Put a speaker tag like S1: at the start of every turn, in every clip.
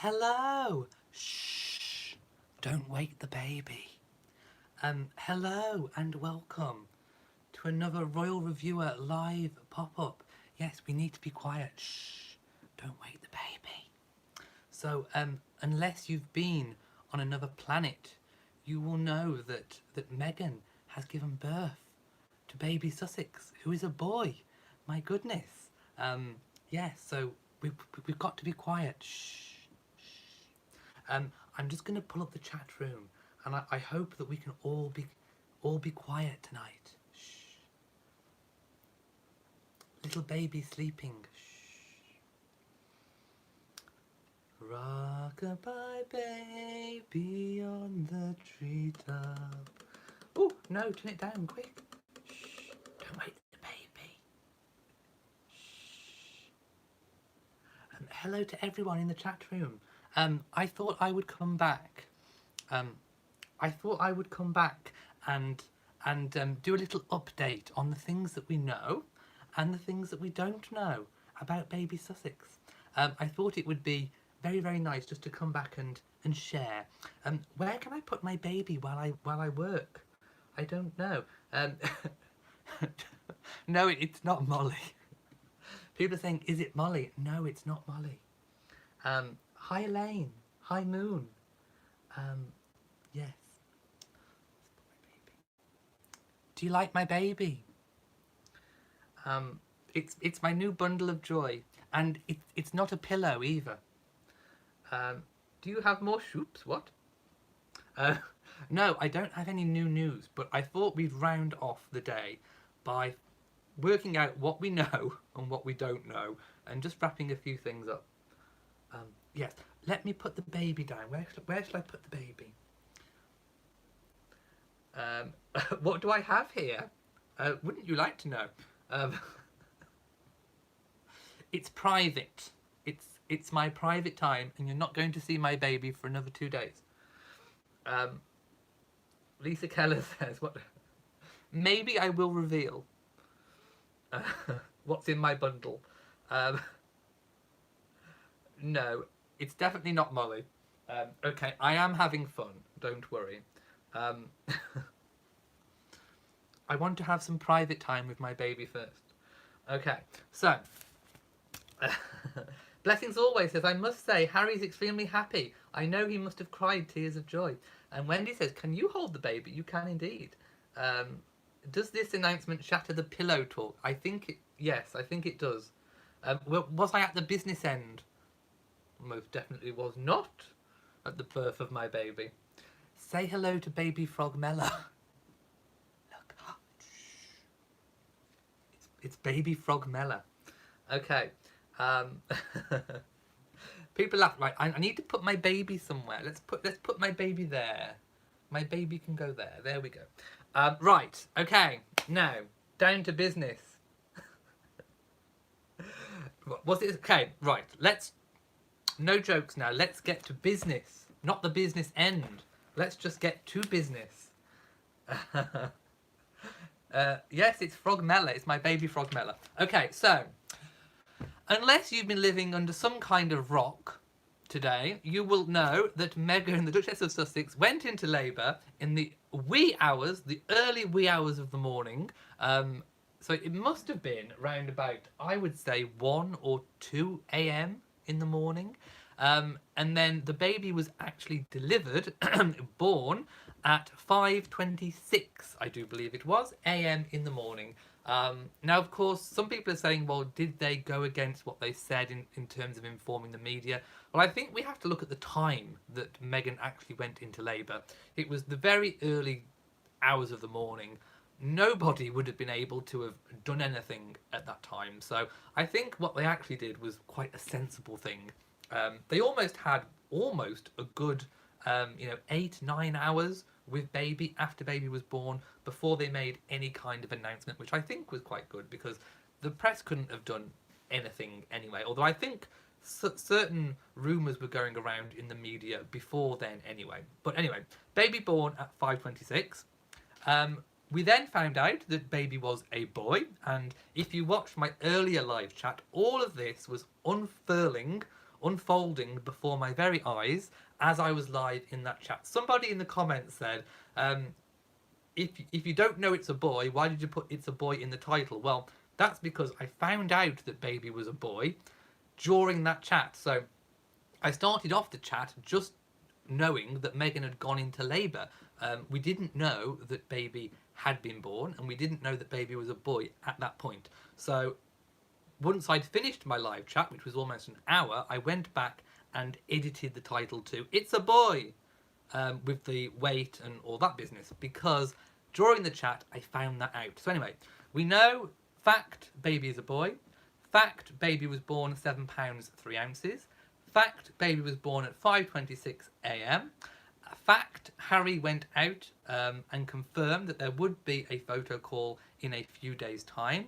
S1: Hello. Shh. Don't wake the baby. Hello and welcome to another Royal Reviewer live pop-up. Yes, we need to be quiet. Shh. Don't wake the baby. So, unless you've been on another planet, you will know that Meghan has given birth to baby Sussex, who is a boy. My goodness. Yes, so we've got to be quiet. Shh. I'm just going to pull up the chat room, and I hope that we can all be quiet tonight. Shh. Little baby sleeping. Shh. Rock-a-bye baby on the treetop. Oh no! Turn it down quick. Shh. Don't wake the baby. Shh. Hello to everyone in the chat room. I thought I would come back. I thought I would come back and do a little update on the things that we know and the things that we don't know about baby Sussex. I thought it would be very, very nice just to come back and share. Where can I put my baby while I work? I don't know. No, it's not Molly. People are saying, is it Molly? No, it's not Molly. Hi Elaine. Hi Moon. Yes. Do you like my baby? It's my new bundle of joy, and it's not a pillow either. Do you have more shoops? What? No, I don't have any new news, but I thought we'd round off the day by working out what we know and what we don't know, and just wrapping a few things up. Yes, let me put the baby down. Where shall I put the baby? What do I have here? Wouldn't you like to know? It's private. It's my private time, and you're not going to see my baby for another 2 days. Lisa Keller says, "What? Maybe I will reveal what's in my bundle." No, it's definitely not Molly. Okay, I am having fun. Don't worry. I want to have some private time with my baby first. Okay, so Blessings Always says, I must say, Harry's extremely happy. I know he must have cried tears of joy. And Wendy says, can you hold the baby? You can indeed. Does this announcement shatter the pillow talk? Yes, I think it does. Was I at the business end? Most definitely was not at the birth of my baby. Say hello to baby frog Mella. Look, it's baby frog Mella. Okay. People laugh. Right, I need to put my baby somewhere. Let's put my baby there. My baby can go there. There we go. Right. Okay. Now down to business. Was it okay? Right. No jokes now. Let's get to business. Not the business end. Let's just get to business. Yes, it's Frog Mella. It's my baby Frog Mella. Okay, so unless you've been living under some kind of rock today, you will know that Meghan, the Duchess of Sussex, went into labour in the early wee hours of the morning. So it must have been round about, I would say, 1 or 2 a.m. in the morning. And then the baby was actually delivered, born at 5:26, I do believe it was, a.m. in the morning. Now, of course, some people are saying, well, did they go against what they said in terms of informing the media? Well, I think we have to look at the time that Meghan actually went into labour. It was the very early hours of the morning. Nobody would have been able to have done anything at that time. So I think what they actually did was quite a sensible thing. They almost had a good 8-9 hours with baby after baby was born before they made any kind of announcement, which I think was quite good because the press couldn't have done anything anyway. Although I think certain rumours were going around in the media before then anyway. But anyway, baby born at 5:26. We then found out that baby was a boy, and if you watched my earlier live chat, all of this was unfurling unfolding before my very eyes as I was live in that chat. Somebody in the comments said, if you don't know it's a boy, why did you put it's a boy in the title? Well, that's because I found out that baby was a boy during that chat. So I started off the chat just knowing that Meghan had gone into labour. We didn't know that baby had been born, and we didn't know that baby was a boy at that point. So once I'd finished my live chat, which was almost an hour, I went back and edited the title to "It's a Boy," with the weight and all that business, because during the chat I found that out. So anyway, we know, fact, baby is a boy. Fact, baby was born 7 pounds 3 ounces. Fact, baby was born at 5:26 a.m. Fact, Harry went out and confirmed that there would be a photo call in a few days' time.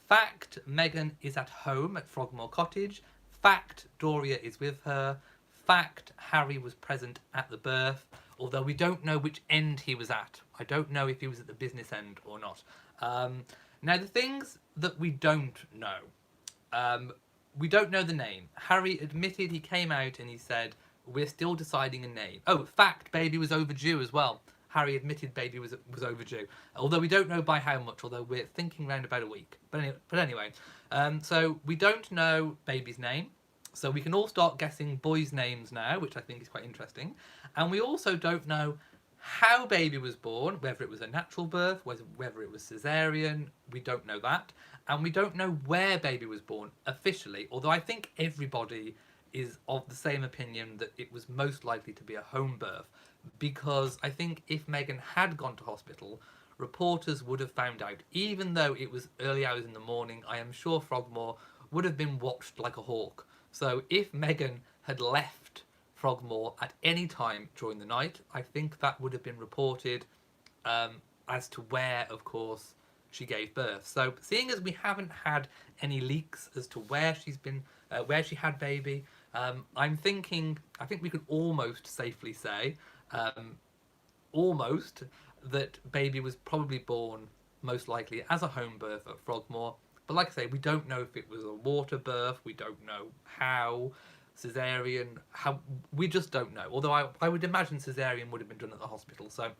S1: Fact, Meghan is at home at Frogmore Cottage. Fact, Doria is with her. Fact, Harry was present at the birth, although we don't know which end he was at. I don't know if he was at the business end or not. Now, the things that we don't know. We don't know the name. Harry admitted, he came out and he said, we're still deciding a name. Oh, fact, baby was overdue as well. Harry admitted baby was overdue. Although we don't know by how much, although we're thinking around about a week. But anyway, so we don't know baby's name. So we can all start guessing boys' names now, which I think is quite interesting. And we also don't know how baby was born, whether it was a natural birth, whether it was caesarean. We don't know that. And we don't know where baby was born officially, although I think everybody is of the same opinion that it was most likely to be a home birth, because I think if Meghan had gone to hospital, reporters would have found out. Even though it was early hours in the morning, I am sure Frogmore would have been watched like a hawk. So if Meghan had left Frogmore at any time during the night, I think that would have been reported, as to where, of course, she gave birth. So seeing as we haven't had any leaks as to where she's been, where she had baby, I think we could almost safely say, almost, that baby was probably born most likely as a home birth at Frogmore. But like I say, we don't know if it was a water birth, we don't know how, caesarean, how, we just don't know. Although I would imagine caesarean would have been done at the hospital. So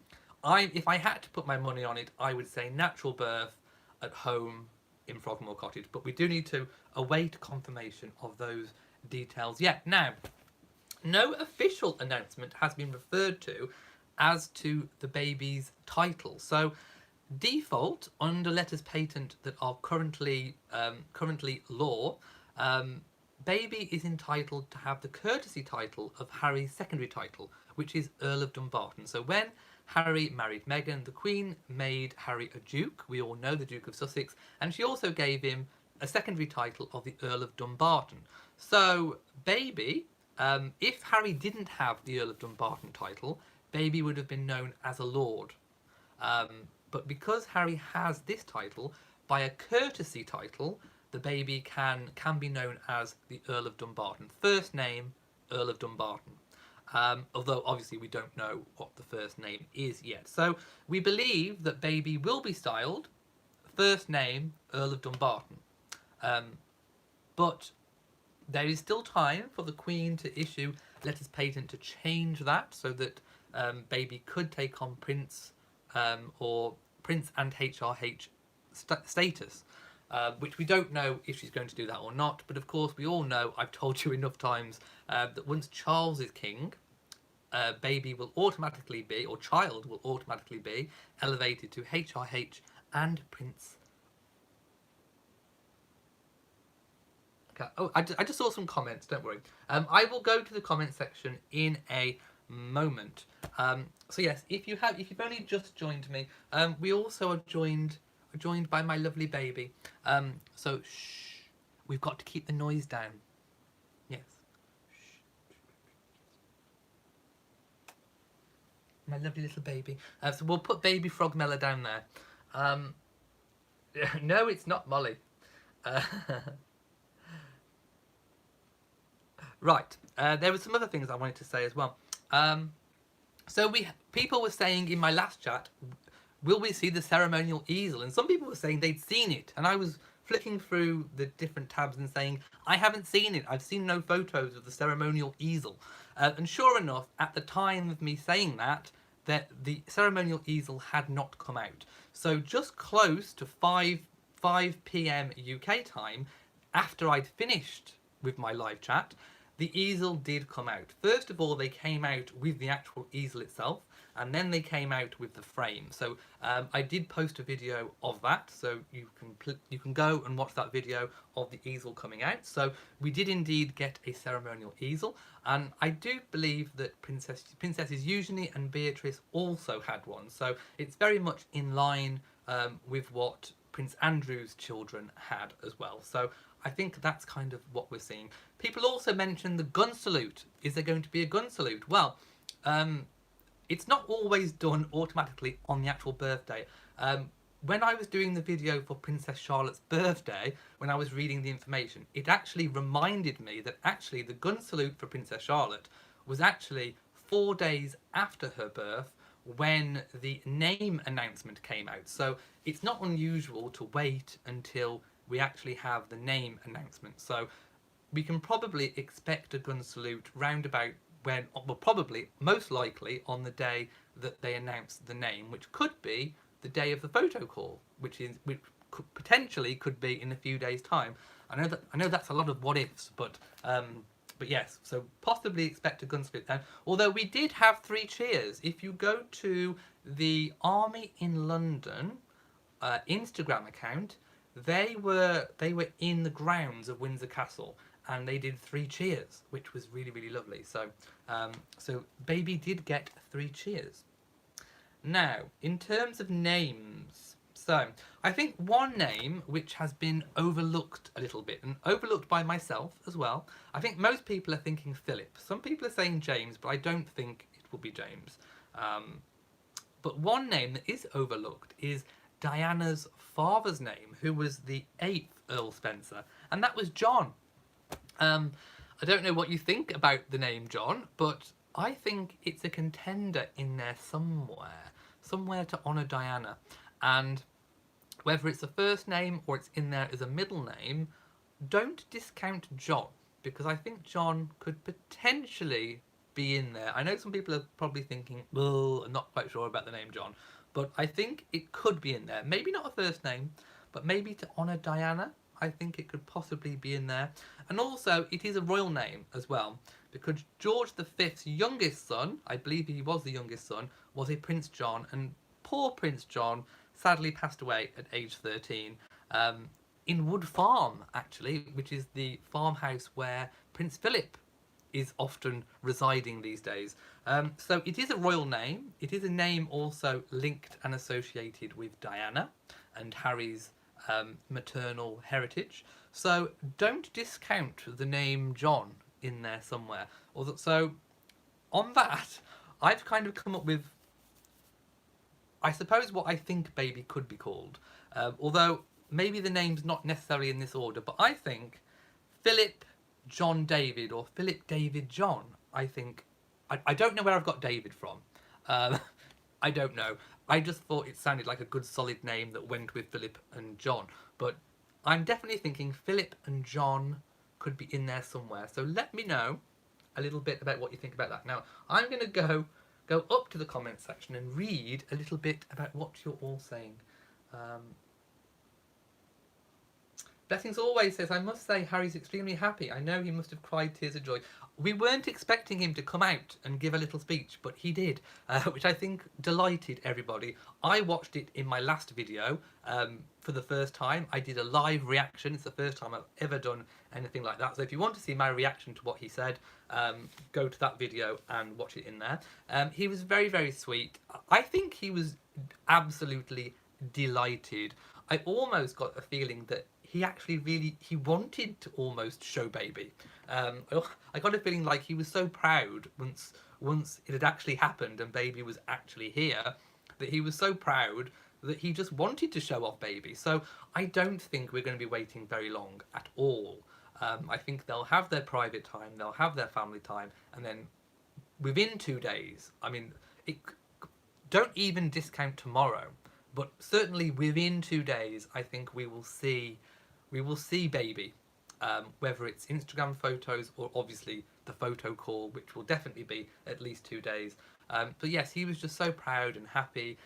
S1: if I had to put my money on it, I would say natural birth at home in Frogmore Cottage. But we do need to await confirmation of those details yet. Now, no official announcement has been referred to as to the baby's title. So default under letters patent that are currently law, baby is entitled to have the courtesy title of Harry's secondary title, which is Earl of Dumbarton. So when Harry married Meghan, the Queen made Harry a Duke. We all know the Duke of Sussex, and she also gave him a secondary title of the Earl of Dumbarton. So baby, if Harry didn't have the Earl of Dumbarton title, baby would have been known as a lord. But because Harry has this title, by a courtesy title, the baby can be known as the Earl of Dumbarton. First name, Earl of Dumbarton. Although obviously we don't know what the first name is yet. So we believe that baby will be styled first name, Earl of Dumbarton. But there is still time for the Queen to issue letters patent to change that, so that baby could take on Prince or Prince and HRH status, which we don't know if she's going to do that or not. But of course we all know, I've told you enough times, that once Charles is king, baby will automatically be, or child will automatically be, elevated to HRH and Prince. Okay. Oh, I just saw some comments, don't worry. I will go to the comment section in a moment. So yes, if you've only just joined me, we also are joined by my lovely baby. So shh, we've got to keep the noise down. Yes. Shh. My lovely little baby. So we'll put baby Frogmella down there. No, it's not Molly. Right. There were some other things I wanted to say as well. So people were saying in my last chat, will we see the ceremonial easel? And some people were saying they'd seen it, and I was flicking through the different tabs and saying, I haven't seen it. I've seen no photos of the ceremonial easel. And sure enough, at the time of me saying that the ceremonial easel had not come out. So just close to 5 p.m. UK time, after I'd finished with my live chat, the easel did come out. First of all, they came out with the actual easel itself, and then they came out with the frame. So I did post a video of that, so you can go and watch that video of the easel coming out. So we did indeed get a ceremonial easel, and I do believe that Princesses Eugenie and Beatrice also had one. So it's very much in line with what Prince Andrew's children had as well. So I think that's kind of what we're seeing. People also mentioned the gun salute. Is there going to be a gun salute? Well, it's not always done automatically on the actual birthday. When I was doing the video for Princess Charlotte's birthday, when I was reading the information, it actually reminded me that actually the gun salute for Princess Charlotte was actually 4 days after her birth, when the name announcement came out. So it's not unusual to wait until we actually have the name announcement. So we can probably expect a gun salute round about when, well, probably, most likely, on the day that they announce the name, which could be the day of the photo call, which potentially could be in a few days' time. I know that's a lot of what ifs, but yes, so possibly expect a gun salute then. Although we did have 3 cheers. If you go to the Army in London Instagram account, they were in the grounds of Windsor Castle, and they did 3 cheers, which was really, really lovely. So so baby did get 3 cheers. Now, in terms of names, so I think one name which has been overlooked a little bit, and overlooked by myself as well. I think most people are thinking Philip. Some people are saying James, but I don't think it will be James. But one name that is overlooked is Diana's father's name, who was the 8th Earl Spencer, and that was John. I don't know what you think about the name John, but I think it's a contender in there somewhere to honour Diana. And whether it's a first name or it's in there as a middle name, don't discount John, because I think John could potentially be in there. I know some people are probably thinking, well, I'm not quite sure about the name John, but I think it could be in there. Maybe not a first name, but maybe to honour Diana. I think it could possibly be in there. And also, it is a royal name as well, because George V's youngest son, I believe he was the youngest son, was a Prince John, and poor Prince John sadly passed away at age 13 in Wood Farm, actually, which is the farmhouse where Prince Philip is often residing these days. So it is a royal name. It is a name also linked and associated with Diana and Harry's maternal heritage. So don't discount the name John in there somewhere. So on that, I've kind of come up with, I suppose, what I think baby could be called. Although maybe the name's not necessarily in this order, but I think Philip John David, or Philip David John. I think, I don't know where I've got David from. I don't know. I just thought it sounded like a good solid name that went with Philip and John. But I'm definitely thinking Philip and John could be in there somewhere. So let me know a little bit about what you think about that. Now, I'm going to go up to the comment section and read a little bit about what you're all saying. Blessings Always says, I must say Harry's extremely happy. I know he must have cried tears of joy. We weren't expecting him to come out and give a little speech, but he did, which I think delighted everybody. I watched it in my last video for the first time. I did a live reaction. It's the first time I've ever done anything like that. So if you want to see my reaction to what he said, go to that video and watch it in there. He was very, very sweet. I think he was absolutely delighted. I almost got a feeling that he actually he wanted to almost show baby. I got a feeling like he was so proud once it had actually happened and baby was actually here, that he was so proud that he just wanted to show off baby. So I don't think we're going to be waiting very long at all. I think they'll have their private time, they'll have their family time, and then within 2 days, I mean, don't even discount tomorrow, but certainly within 2 days, I think we will see we will see baby, whether it's Instagram photos or obviously the photo call, which will definitely be at least 2 days. But yes, he was just so proud and happy.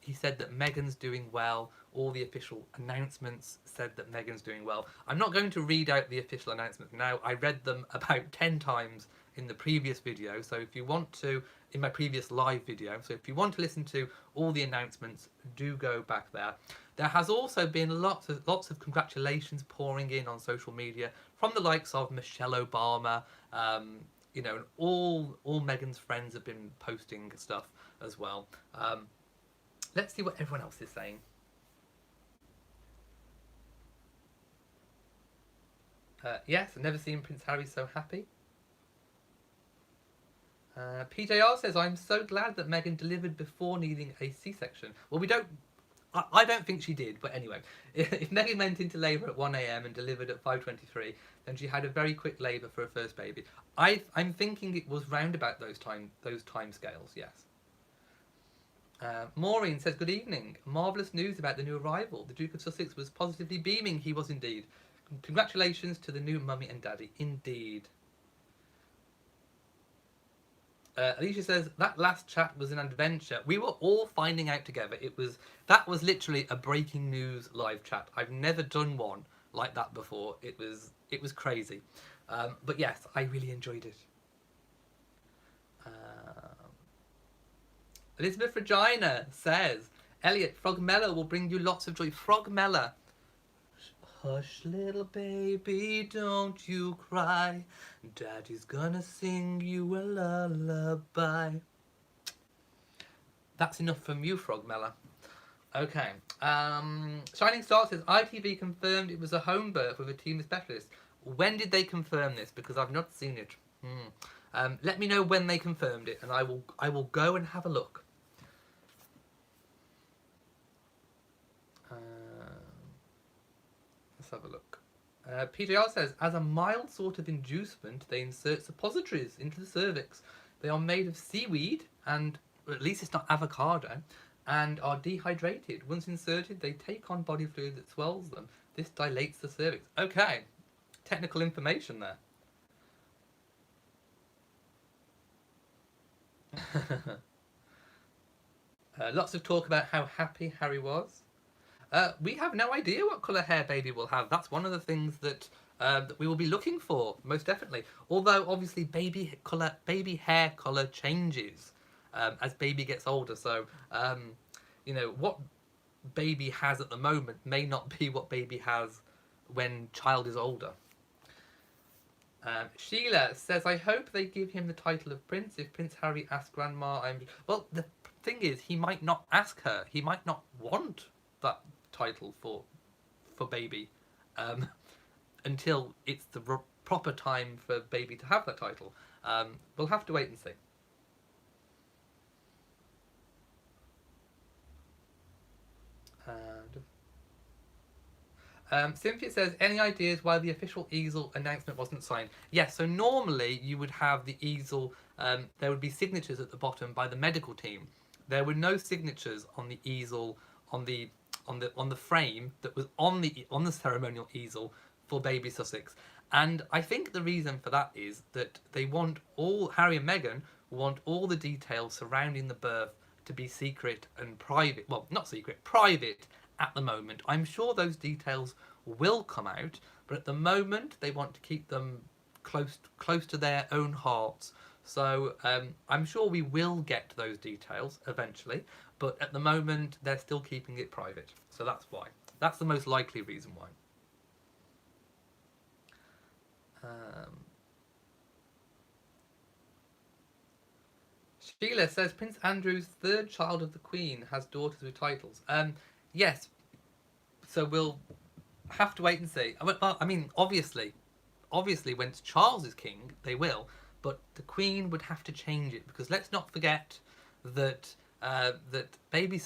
S1: He said that Meghan's doing well. All the official announcements said that Meghan's doing well. I'm not going to read out the official announcements now. I read them about 10 times in the previous video. So if you want to, in my previous live video, so if you want to listen to all the announcements, do go back there. There has also been lots of congratulations pouring in on social media from the likes of Michelle Obama. You know, and all Meghan's friends have been posting stuff as well. Let's see what everyone else is saying. Yes, I've never seen Prince Harry so happy. PJR says, I'm so glad that Meghan delivered before needing a C-section. Well, I don't think she did, but anyway. If Meghan went into labour at 1 a.m. and delivered at 5:23, then she had a very quick labour for her first baby. I'm thinking it was round about those time scales, yes. Maureen says, good evening. Marvellous news about the new arrival. The Duke of Sussex was positively beaming. He was indeed. Congratulations to the new mummy and daddy. Indeed. Alicia says, that last chat was an adventure. We were all finding out together. That was literally a breaking news live chat. I've never done one like that before. It was crazy. But yes, I really enjoyed it. Elizabeth Regina says, Elliot, Frogmella will bring you lots of joy. Frogmella. Hush, little baby, don't you cry. Daddy's gonna sing you a lullaby. That's enough from you, Frogmella. Okay. Shining Star says, ITV confirmed it was a home birth with a team of specialists. When did they confirm this? Because I've not seen it. Let me know when they confirmed it, and I will go and have a look. Let's have a look. PJR says, as a mild sort of inducement, they insert suppositories into the cervix. They are made of seaweed, and or at least it's not avocado, and are dehydrated. Once inserted, they take on body fluid that swells them. This dilates the cervix. Okay, technical information there. Lots of talk about how happy Harry was. We have no idea what colour hair baby will have. That's one of the things that we will be looking for, most definitely. Although, obviously, baby hair colour changes as baby gets older. So, you know, what baby has at the moment may not be what baby has when child is older. Sheila says, I hope they give him the title of Prince. If Prince Harry asks Grandma, well, the thing is, he might not ask her. He might not want that title for baby until it's the proper time for baby to have that title. We'll have to wait and see. Cynthia says, any ideas why the official easel announcement wasn't signed? Yes, so normally you would have the easel, there would be signatures at the bottom by the medical team. There were no signatures on the easel, on the frame that was on the ceremonial easel for baby Sussex. And I think the reason for that is that Harry and Meghan want all the details surrounding the birth to be secret and private. Well, not secret, private at the moment. I'm sure those details will come out, but at the moment they want to keep them close to their own hearts. So I'm sure we will get those details eventually, but at the moment they're still keeping it private. So that's why. That's the most likely reason why. Sheila says, Prince Andrew's third child of the Queen has daughters with titles. Yes. So we'll have to wait and see. I mean, obviously, when Charles is king, they will. But the Queen would have to change it, because let's not forget that baby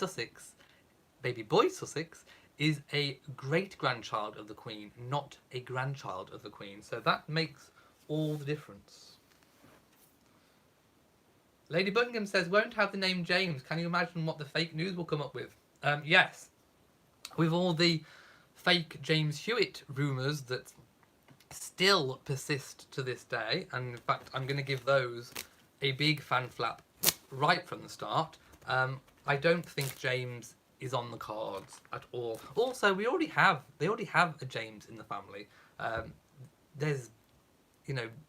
S1: boy Sussex, is a great-grandchild of the Queen, not a grandchild of the Queen. So that makes all the difference. Lady Buckingham says, won't have the name James. Can you imagine what the fake news will come up with? Yes. With all the fake James Hewitt rumours that still persist to this day, and in fact I'm going to give those a big fan flap right from the start. I don't think James is on the cards at all. Also, they already have a James in the family. There's,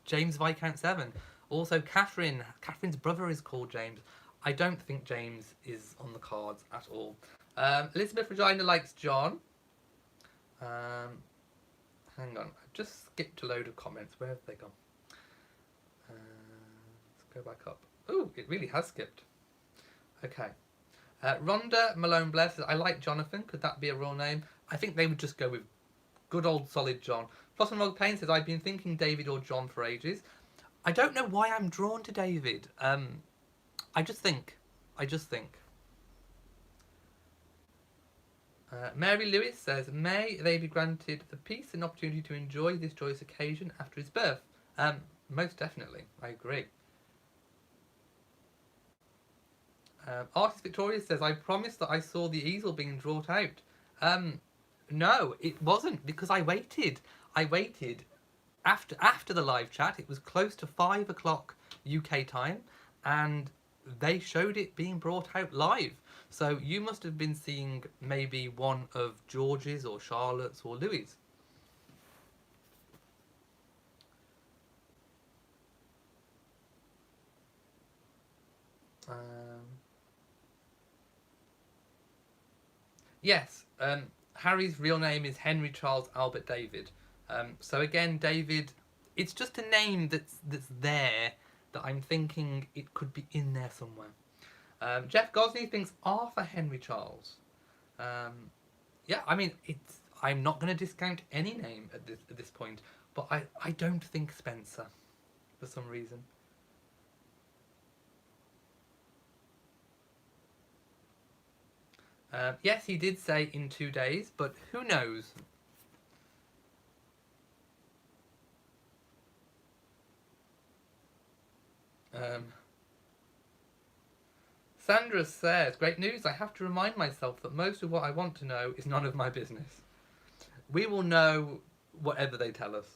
S1: James Viscount 7. Also, Catherine's brother is called James. I don't think James is on the cards at all. Elizabeth Regina likes John. Hang on, I just skipped a load of comments. Where have they gone? Let's go back up. Oh, it really has skipped. Okay. Rhonda Malone Blair says, I like Jonathan. Could that be a real name? I think they would just go with good old solid John. Blossom Rog Payne says, I've been thinking David or John for ages. I don't know why I'm drawn to David. I just think. Mary Lewis says, may they be granted the peace and opportunity to enjoy this joyous occasion after his birth? Most definitely. I agree. Artist Victoria says, I promised that I saw the easel being brought out. No, it wasn't, because I waited. After the live chat. It was close to 5 o'clock UK time, and they showed it being brought out live. So you must have been seeing maybe one of George's or Charlotte's or Louis's. Yes, Harry's real name is Henry Charles Albert David. So again, David, it's just a name that's there that I'm thinking it could be in there somewhere. Jeff Gosney thinks Arthur Henry Charles. Yeah, I mean, I'm not going to discount any name at this point, but I don't think Spencer for some reason. Yes, he did say in 2 days, but who knows? Sandra says, great news, I have to remind myself that most of what I want to know is none of my business. We will know whatever they tell us.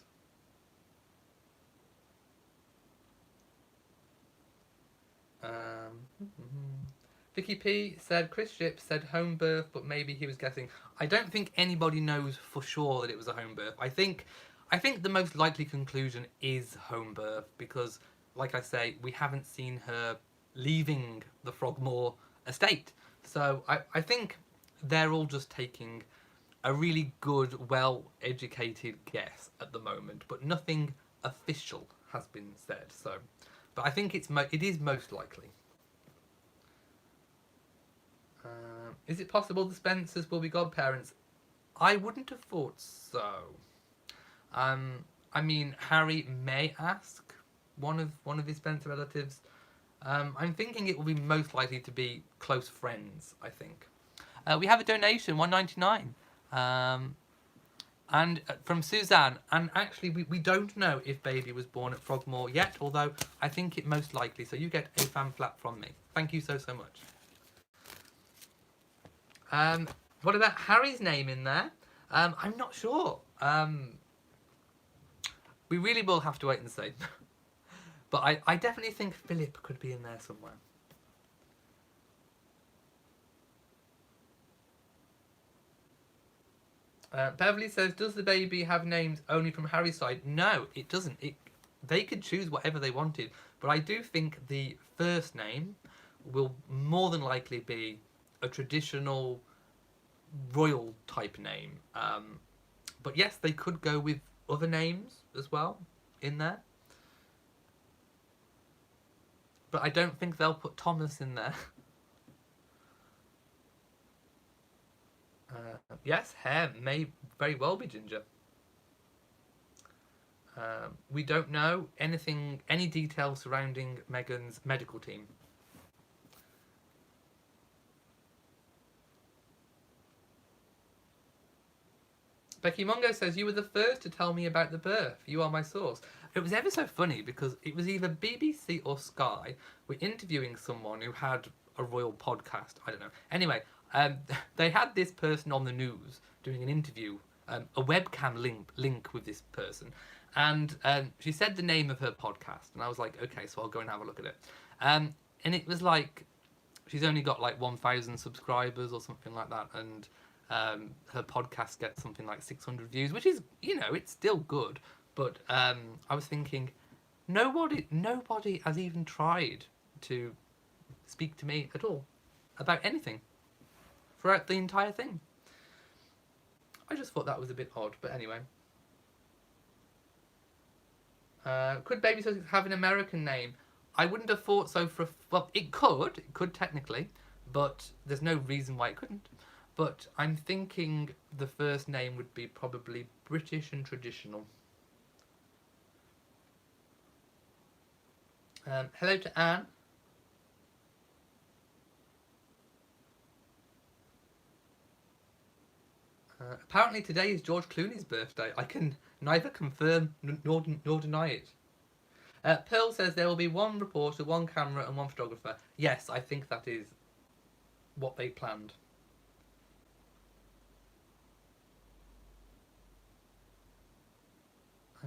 S1: Vicky P said, Chris Ship said home birth, but maybe he was guessing. I don't think anybody knows for sure that it was a home birth. I think the most likely conclusion is home birth, because, like I say, we haven't seen her leaving the Frogmore estate. So I think they're all just taking a really good, well-educated guess at the moment, but nothing official has been said. So, but I think it is most likely. Is it possible the Spencers will be godparents? I wouldn't have thought so. I mean, Harry may ask one of his Spencer relatives. I'm thinking it will be most likely to be close friends, I think. We have a donation, $1.99, and from Suzanne. And actually, we don't know if baby was born at Frogmore yet, although I think it most likely. So you get a fan flap from me. Thank you so much. What about Harry's name in there? I'm not sure. We really will have to wait and see. But I definitely think Philip could be in there somewhere. Beverly says, does the baby have names only from Harry's side? No, it doesn't. They could choose whatever they wanted. But I do think the first name will more than likely be a traditional royal type name. But yes, they could go with other names as well in there. But I don't think they'll put Thomas in there. Yes, hair may very well be ginger. We don't know any details surrounding Meghan's medical team. Becky Mongo says, you were the first to tell me about the birth. You are my source. It was ever so funny because it was either BBC or Sky were interviewing someone who had a royal podcast. I don't know. Anyway, they had this person on the news doing an interview a webcam link with this person, and she said the name of her podcast, and I was like, okay, so I'll go and have a look at it. And it was like she's only got like 1,000 subscribers or something like that, and her podcast gets something like 600 views, which is, it's still good. But I was thinking, nobody has even tried to speak to me at all about anything throughout the entire thing. I just thought that was a bit odd, but anyway. Could Baby Sussex have an American name? I wouldn't have thought so well, it could technically, but there's no reason why it couldn't. But I'm thinking the first name would be probably British and traditional. Hello to Anne. Apparently today is George Clooney's birthday. I can neither confirm nor deny it. Pearl says there will be one reporter, one camera and one photographer. Yes, I think that is what they planned.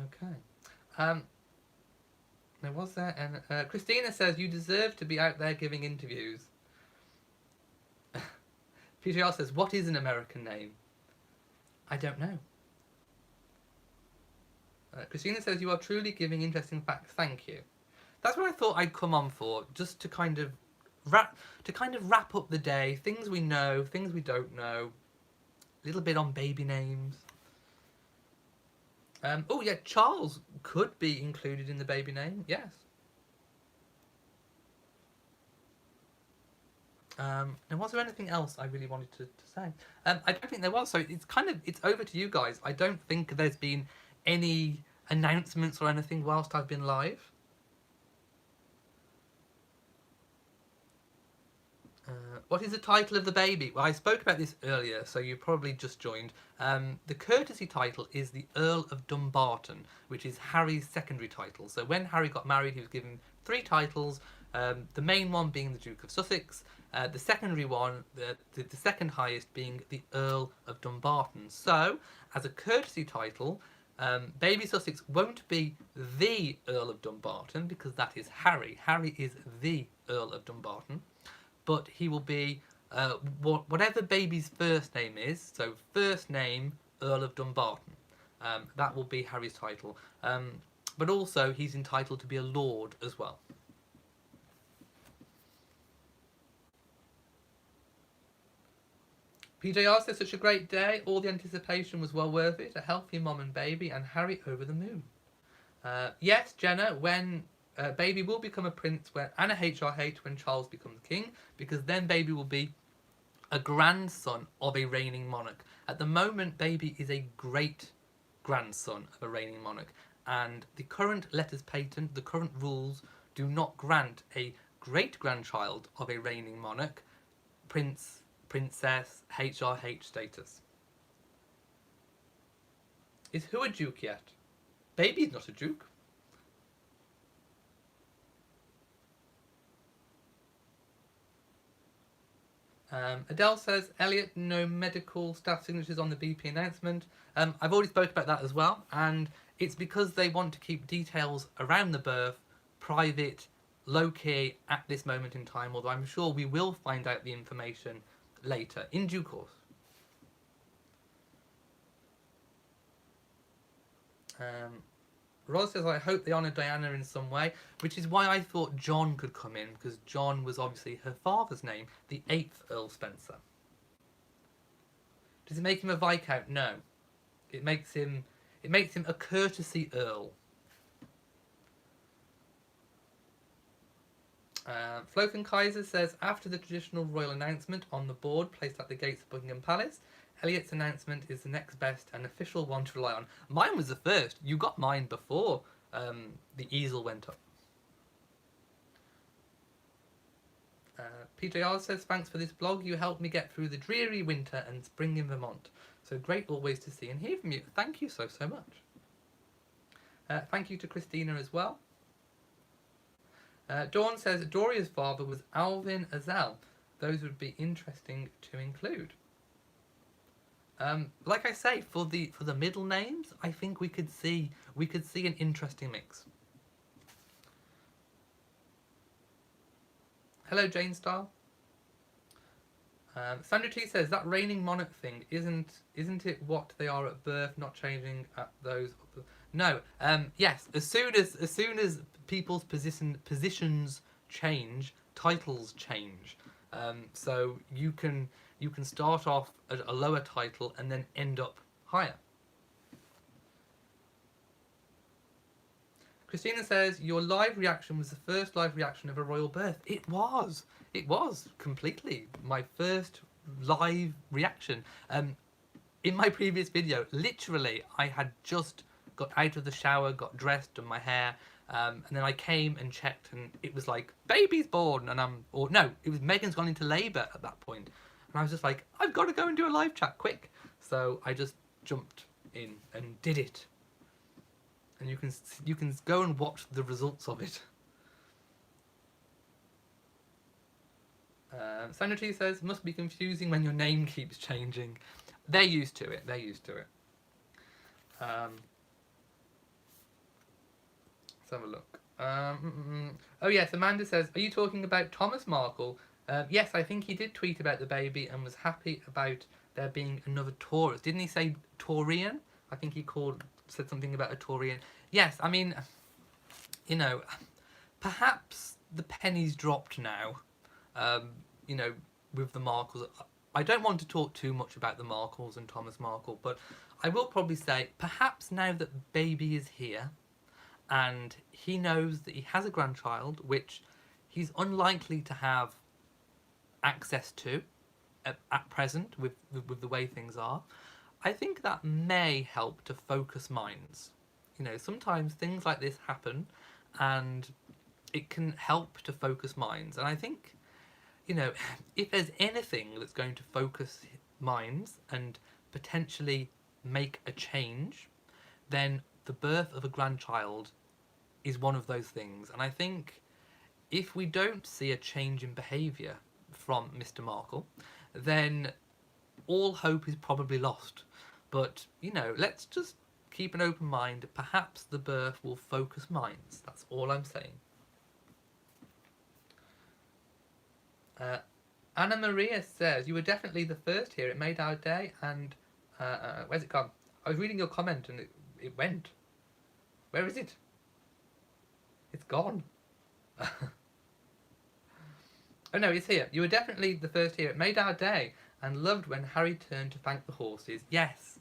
S1: Okay. Now was there? And Christina says you deserve to be out there giving interviews. PJR says, what is an American name? I don't know. Christina says you are truly giving interesting facts. Thank you. That's what I thought I'd come on for, just to kind of wrap up the day. Things we know, things we don't know. A little bit on baby names. Oh yeah, Charles could be included in the baby name. Yes. Now, was there anything else I really wanted to say? I don't think there was. So it's over to you guys. I don't think there's been any announcements or anything whilst I've been live. What is the title of the baby? Well, I spoke about this earlier, so you probably just joined. The courtesy title is the Earl of Dumbarton, which is Harry's secondary title. So when Harry got married, he was given 3 titles, the main one being the Duke of Sussex, the secondary one, the second highest, being the Earl of Dumbarton. So, as a courtesy title, Baby Sussex won't be the Earl of Dumbarton, because that is Harry. Harry is the Earl of Dumbarton. But he will be whatever baby's first name is. So first name, Earl of Dumbarton. That will be Harry's title. But also he's entitled to be a lord as well. PJR says such a great day. All the anticipation was well worth it. A healthy mom and baby, and Harry over the moon. Yes, Jenna, when baby will become a prince and a HRH when Charles becomes king, because then baby will be a grandson of a reigning monarch. At the moment, baby is a great grandson of a reigning monarch, and the current letters patent, the current rules, do not grant a great grandchild of a reigning monarch prince, princess, HRH status. Is who a duke yet? Baby's not a duke. Adele says, Elliot, no medical staff signatures on the BP announcement. I've already spoke about that as well, and it's because they want to keep details around the birth private, low-key at this moment in time, although I'm sure we will find out the information later, in due course. Roz says, I hope they honour Diana in some way, which is why I thought John could come in, because John was obviously her father's name, the 8th Earl Spencer. Does it make him a Viscount? No. It makes him a courtesy Earl. Floken Kaiser says, after the traditional royal announcement on the board placed at the gates of Buckingham Palace, Elliot's announcement is the next best and official one to rely on. Mine was the first. You got mine before the easel went up. PJR says, thanks for this blog. You helped me get through the dreary winter and spring in Vermont. So great always to see and hear from you. Thank you so much. Thank you to Christina as well. Dawn says, Doria's father was Alvin Azell. Those would be interesting to include. Like I say, for the middle names, I think we could see an interesting mix. Hello, Jane Style. Sandra T says that reigning monarch thing isn't it what they are at birth, not changing at those. No. Yes. As soon as people's positions change, titles change. So you can start off at a lower title and then end up higher. Christina says your live reaction was the first live reaction of a royal birth. It was. It was completely my first live reaction. In my previous video, literally, I had just got out of the shower, got dressed, done my hair, and then I came and checked, and it was like, baby's born, and it was Meghan's gone into labour at that point, and I was just like, I've got to go and do a live chat quick. So I just jumped in and did it, and you can go and watch the results of it. Sandra T says, must be confusing when your name keeps changing. They're used to it. They're used to it. Let's have a look. Oh yes, Amanda says, are you talking about Thomas Markle? Yes, I think he did tweet about the baby and was happy about there being another Taurus. Didn't he say Taurian? I think he said something about a Taurian. Yes, I mean, you know, perhaps the penny's dropped now. You know, with the Markles. I don't want to talk too much about the Markles and Thomas Markle, but I will probably say perhaps now that baby is here and he knows that he has a grandchild, which he's unlikely to have access to at present with the way things are, I think that may help to focus minds. You know, sometimes things like this happen and it can help to focus minds. And I think, you know, if there's anything that's going to focus minds and potentially make a change, then the birth of a grandchild is one of those things. And I think if we don't see a change in behaviour from Mr. Markle, then all hope is probably lost. But, you know, let's just keep an open mind. Perhaps the birth will focus minds. That's all I'm saying. Anna Maria says, you were definitely the first here. It made our day. And where's it gone? I was reading your comment and it went. Where is it? It's gone. Oh no, it's here. You were definitely the first here. It made our day. And loved when Harry turned to thank the horses. Yes.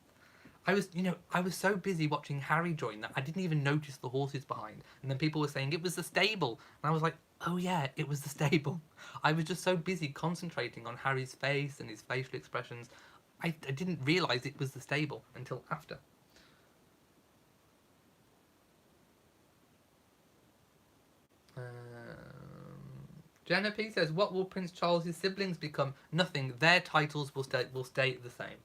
S1: I was so busy watching Harry join that I didn't even notice the horses behind. And then people were saying it was the stable. And I was like, oh yeah, it was the stable. I was just so busy concentrating on Harry's face and his facial expressions. I didn't realise it was the stable until after. Jenna P says, what will Prince Charles's siblings become? Nothing. Their titles will stay the same.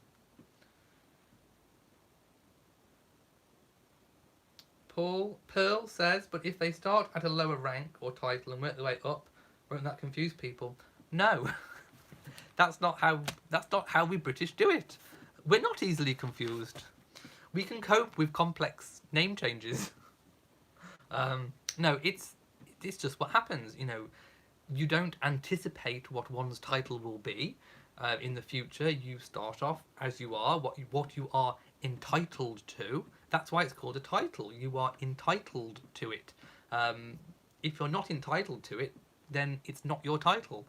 S1: Pearl says, but if they start at a lower rank or title and work their way up, won't that confuse people? No. That's not how we British do it. We're not easily confused. We can cope with complex name changes. No, it's just what happens. You know, you don't anticipate what one's title will be in the future. You start off as you are, what you are entitled to. That's why it's called a title. You are entitled to it. If you're not entitled to it, then it's not your title.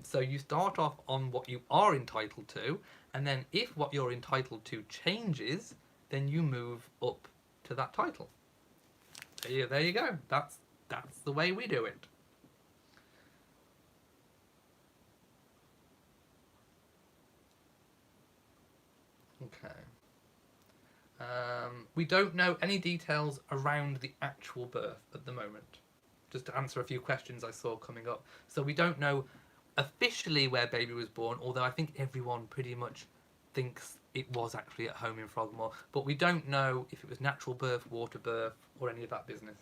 S1: So you start off on what you are entitled to, and then if what you're entitled to changes, then you move up to that title. There you go. That's the way we do it. Okay. We don't know any details around the actual birth at the moment. Just to answer a few questions I saw coming up. So we don't know officially where baby was born, although I think everyone pretty much thinks it was actually at home in Frogmore. But we don't know if it was natural birth, water birth, or any of that business.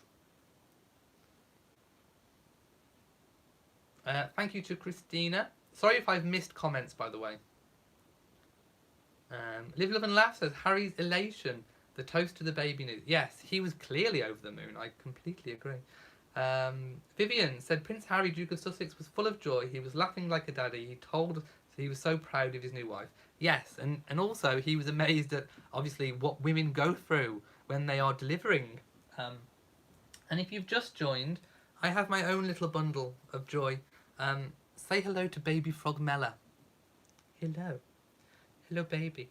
S1: Thank you to Christina. Sorry if I've missed comments, by the way. Live, Love and Laugh says, Harry's elation, the toast to the baby news. Yes, he was clearly over the moon. I completely agree. Vivian said, Prince Harry, Duke of Sussex, was full of joy. He was laughing like a daddy. He told us he was so proud of his new wife. Yes, and also he was amazed at, obviously, what women go through when they are delivering. And if you've just joined, I have my own little bundle of joy. Say hello to baby Frogmella. Hello. Hello, baby.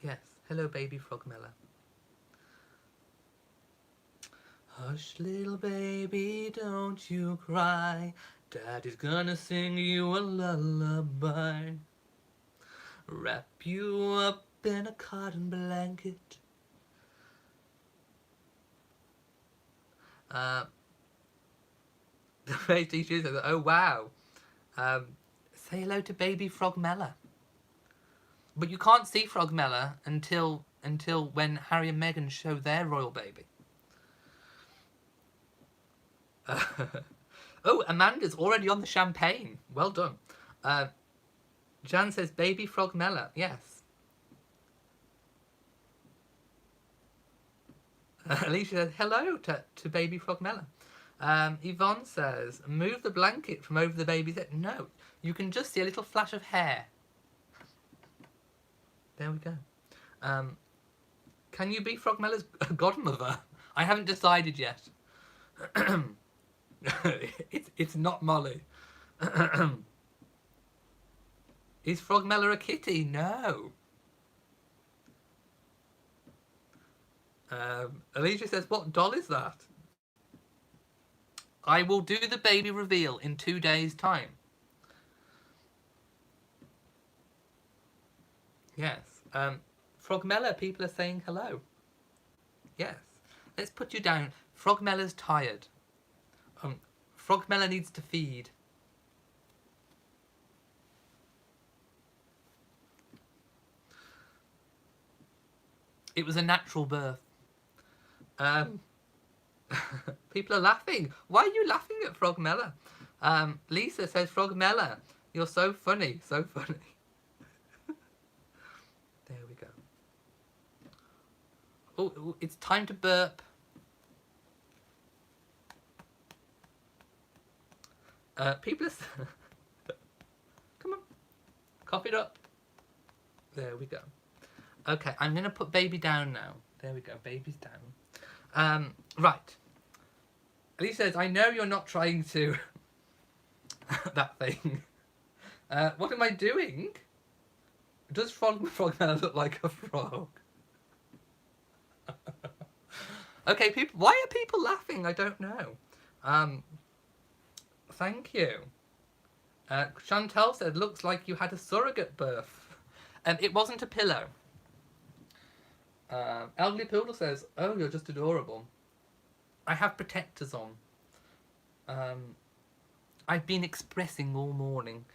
S1: Yes, hello, baby Frogmella. Hush, little baby, don't you cry. Daddy's gonna sing you a lullaby. Wrap you up in a cotton blanket. The French teacher says, oh wow. Say hello to baby Frogmella. But you can't see Frogmella until when Harry and Meghan show their royal baby. Oh, Amanda's already on the champagne. Well done. Jan says, baby Frogmella. Yes. Alicia says, hello to baby Frogmella. Yvonne says, move the blanket from over the baby's head. No, you can just see a little flash of hair. There we go. Can you be Frogmella's godmother? I haven't decided yet. It's not Molly. Is Frogmella a kitty? No. Alicia says, what doll is that? I will do the baby reveal in 2 days' time. Yes. Frogmella, people are saying hello. Yes. Let's put you down. Frogmella's tired. Frogmella needs to feed. It was a natural birth. People are laughing. Why are you laughing at Frogmella? Lisa says, Frogmella, you're so funny, so funny. There we go. Oh, it's time to burp. People are... Come on. Cough it up. There we go. Okay, I'm going to put baby down now. There we go, baby's down. Right. Elise says, I know you're not trying to... that thing. What am I doing? Does Frogmella look like a frog? Okay, people. Why are people laughing? I don't know. Thank you. Chantal said, looks like you had a surrogate birth. It wasn't a pillow. Elderly Poodle says, oh, you're just adorable. I have protectors on. I've been expressing all morning.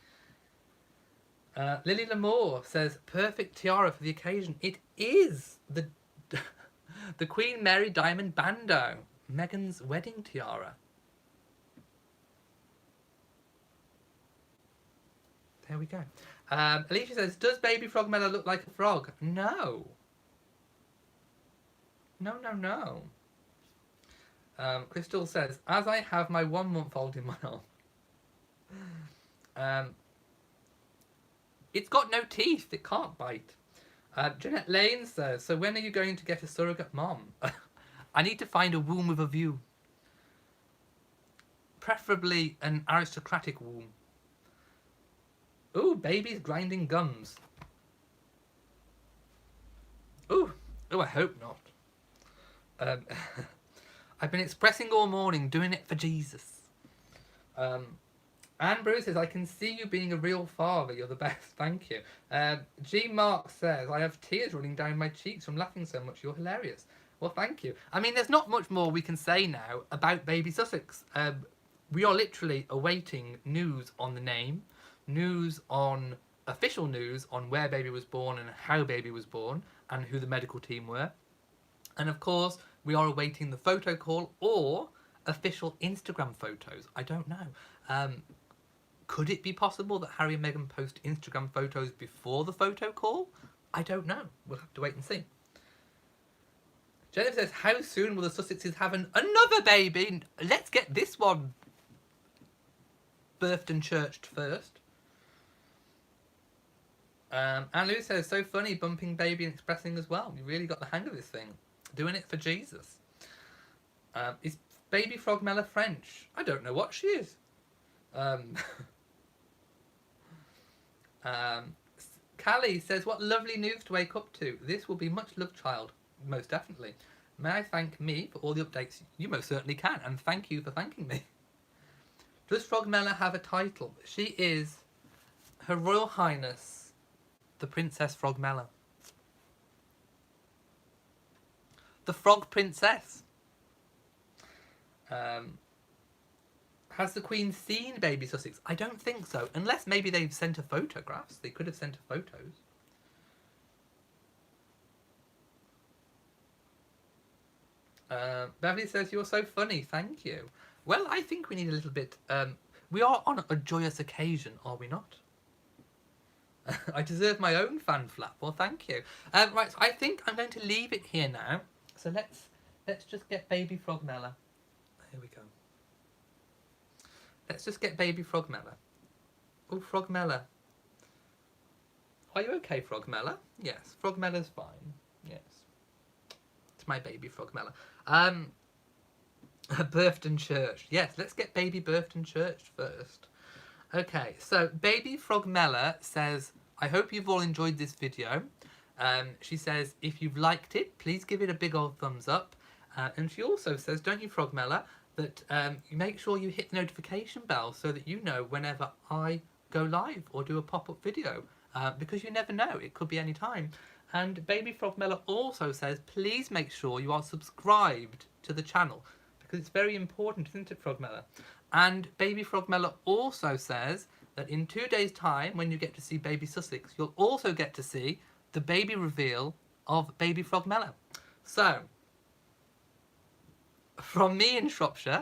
S1: Lily Lamour says, perfect tiara for the occasion. It is the the Queen Mary Diamond Bandeau, Meghan's wedding tiara. There we go. Alicia says, does baby Frogmella look like a frog? No. No, no, no. Crystal says, as I have my 1 month old in my arm. It's got no teeth. It can't bite. Jeanette Lane says, so when are you going to get a surrogate mom? I need to find a womb with a view. Preferably an aristocratic womb. Ooh, baby's grinding gums. Ooh, I hope not. I've been expressing all morning, doing it for Jesus. Anne Bruce says, I can see you being a real father. You're the best. Thank you. G. Mark says, I have tears running down my cheeks from laughing so much. You're hilarious. Well, thank you. I mean, there's not much more we can say now about baby Sussex. We are literally awaiting news on the name, official news on where baby was born and how baby was born and who the medical team were. And of course, we are awaiting the photo call or official Instagram photos. I don't know. Could it be possible that Harry and Meghan post Instagram photos before the photo call? I don't know. We'll have to wait and see. Jennifer says, how soon will the Sussexes have another baby? Let's get this one birthed and churched first. And Lou says, so funny, bumping baby and expressing as well. You really got the hang of this thing. Doing it for Jesus. Is baby Frogmella French? I don't know what she is. Callie says, what lovely news to wake up to. This will be much loved, child. Most definitely. May I thank me for all the updates? You most certainly can, and thank you for thanking me. Does Frogmella have a title? She is Her Royal Highness, the Princess Frogmella. The Frog Princess. Has the Queen seen baby Sussex? I don't think so, unless maybe they've sent her photographs. They could have sent her photos. Beverly says, you're so funny, thank you. Well, I think we need a little bit... we are on a joyous occasion, are we not? I deserve my own fan flap. Well, thank you. Right, so I think I'm going to leave it here now. So let's just get baby Frogmella. Here we go. Let's just get baby Frogmella. Oh, Frogmella. Are you okay, Frogmella? Yes, Frogmella's fine. Yes. It's my baby Frogmella. Birthed and churched. Yes, let's get baby birthed and churched first. Okay, so baby Frogmella says, I hope you've all enjoyed this video. She says, if you've liked it, please give it a big old thumbs up. And she also says, don't you, Frogmella, that you make sure you hit the notification bell so that you know whenever I go live or do a pop-up video. Because you never know, it could be any time. And baby Frogmella also says, please make sure you are subscribed to the channel, because it's very important, isn't it, Frogmella? And baby Frogmella also says that in 2 days' time, when you get to see baby Sussex, you'll also get to see the baby reveal of baby Frogmella. So, from me in Shropshire,